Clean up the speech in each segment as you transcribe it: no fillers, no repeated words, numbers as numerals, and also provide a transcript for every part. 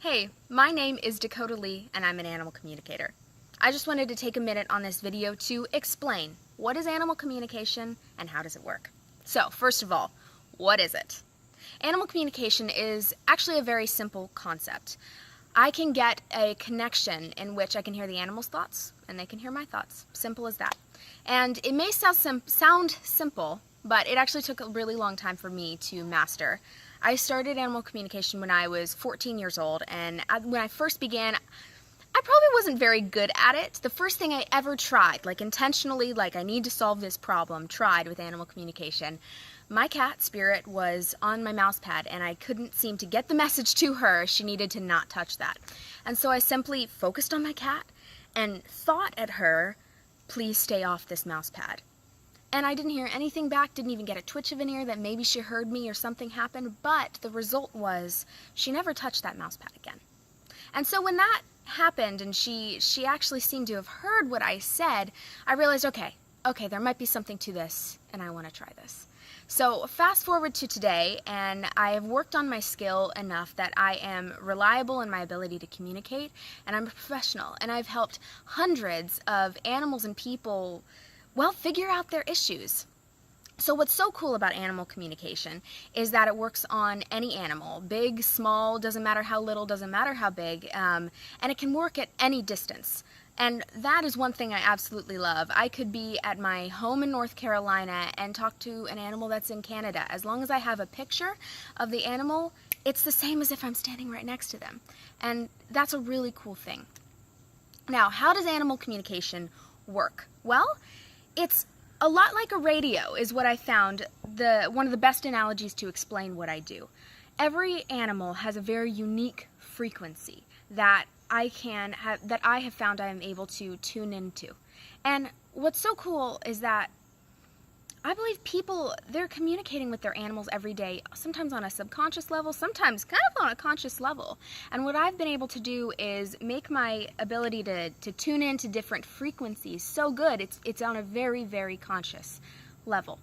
Hey, my name is Dakota Lee and I'm an animal communicator. I just wanted to take a minute on this video to explain what is animal communication and how does it work. So, first of all, what is it? Animal communication is actually a very simple concept. I can get a connection in which I can hear the animal's thoughts and they can hear my thoughts. Simple as that. And it may sound simple, but it actually took a really long time for me to master. I started animal communication when I was 14 years old, and when I first began, I probably wasn't very good at it. The first thing I ever tried, like intentionally, like I need to solve this problem, tried with animal communication. My cat, Spirit, was on my mouse pad, and I couldn't seem to get the message to her. She needed to not touch that. And so I simply focused on my cat and thought at her, please stay off this mouse pad. And I didn't hear anything back, didn't even get a twitch of an ear that maybe she heard me or something happened, but the result was she never touched that mouse pad again. And so when that happened and she actually seemed to have heard what I said, I realized, okay, there might be something to this, and I want to try this. So fast forward to today, and I have worked on my skill enough that I am reliable in my ability to communicate, and I'm a professional, and I've helped hundreds of animals and people figure out their issues. So what's so cool about animal communication is that it works on any animal, big, small, doesn't matter how little, doesn't matter how big, and it can work at any distance. And that is one thing I absolutely love. I could be at my home in North Carolina and talk to an animal that's in Canada. As long as I have a picture of the animal, it's the same as if I'm standing right next to them. And that's a really cool thing. Now, how does animal communication work? Well, it's a lot like a radio is what I found, one of the best analogies to explain what I do. Every animal has a very unique frequency that I have found I am able to tune into. And what's so cool is that I believe people, they're communicating with their animals every day, sometimes on a subconscious level, sometimes kind of on a conscious level. And what I've been able to do is make my ability to tune into different frequencies so good, it's on a very, very conscious level.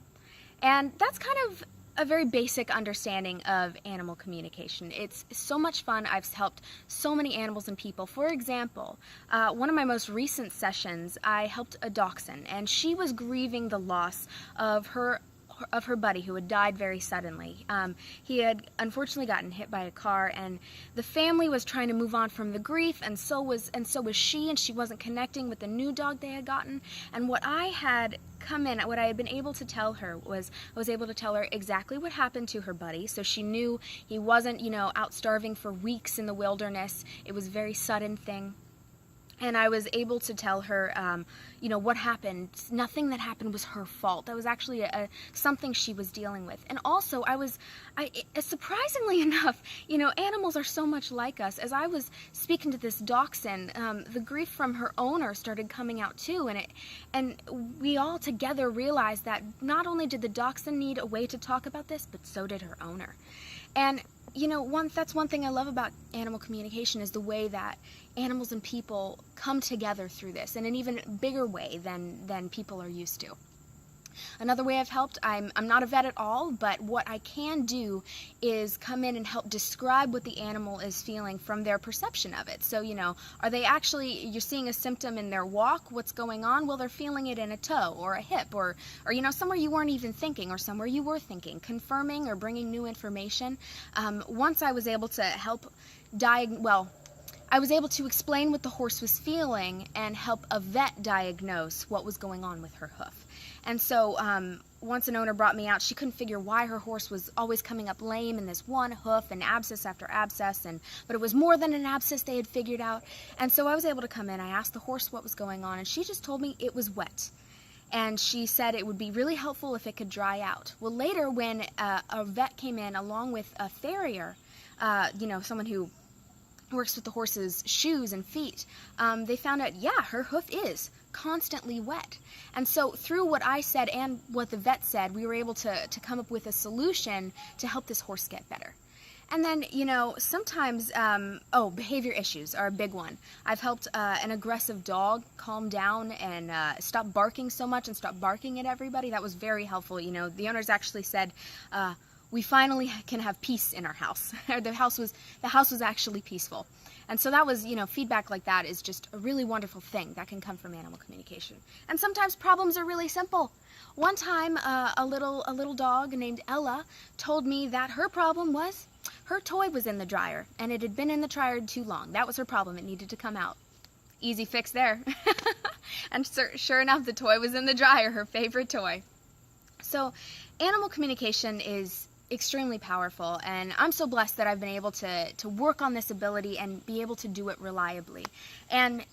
And that's kind of a very basic understanding of animal communication. It's so much fun. I've helped so many animals and people. For example, one of my most recent sessions, I helped a dachshund, and she was grieving the loss of her buddy who had died very suddenly. He had unfortunately gotten hit by a car, and the family was trying to move on from the grief, and so was she, and she wasn't connecting with the new dog they had gotten. And what I had been able to tell her was, I was able to tell her exactly what happened to her buddy, so she knew he wasn't, out starving for weeks in the wilderness. It was a very sudden thing. And I was able to tell her, what happened. Nothing that happened was her fault. That was actually something she was dealing with. And also, surprisingly enough, animals are so much like us. As I was speaking to this dachshund, the grief from her owner started coming out too, and we all together realized that not only did the dachshund need a way to talk about this, but so did her owner. And that's one thing I love about animal communication is the way that animals and people come together through this in an even bigger way than people are used to. Another way I've helped, I'm not a vet at all, but what I can do is come in and help describe what the animal is feeling from their perception of it. So, are they actually, you're seeing a symptom in their walk, what's going on? Well, they're feeling it in a toe or a hip or somewhere you weren't even thinking or somewhere you were thinking, confirming or bringing new information. Once I was able to I was able to explain what the horse was feeling and help a vet diagnose what was going on with her hoof. And so once an owner brought me out, she couldn't figure why her horse was always coming up lame in this one hoof and abscess after abscess, but it was more than an abscess they had figured out. And so I was able to come in, I asked the horse what was going on, and she just told me it was wet. And she said it would be really helpful if it could dry out. Well, later when a vet came in along with a farrier, someone who works with the horse's shoes and feet, they found out, her hoof is constantly wet. And so through what I said and what the vet said, we were able to come up with a solution to help this horse get better. And then, sometimes, behavior issues are a big one. I've helped an aggressive dog calm down and stop barking so much and stop barking at everybody. That was very helpful. The owners actually said, we finally can have peace in our house. The house was actually peaceful. And so that was, feedback like that is just a really wonderful thing that can come from animal communication. And sometimes problems are really simple. One time, a little dog named Ella told me that her problem was her toy was in the dryer, and it had been in the dryer too long. That was her problem. It needed to come out. Easy fix there. And sure enough, the toy was in the dryer, her favorite toy. So animal communication is extremely powerful, and I'm so blessed that I've been able to work on this ability and be able to do it reliably. And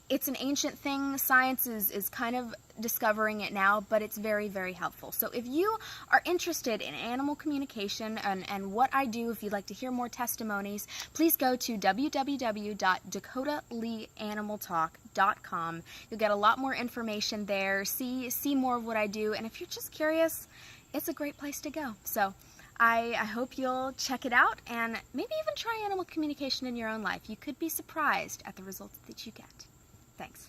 it's an ancient thing. Science is kind of discovering it now, but it's very, very helpful. So if you are interested in animal communication and what I do, if you'd like to hear more testimonies, please go to www.dakotaleeanimaltalk.com. You'll get a lot more information there, see more of what I do, and if you're just curious, it's a great place to go. So I hope you'll check it out and maybe even try animal communication in your own life. You could be surprised at the results that you get. Thanks.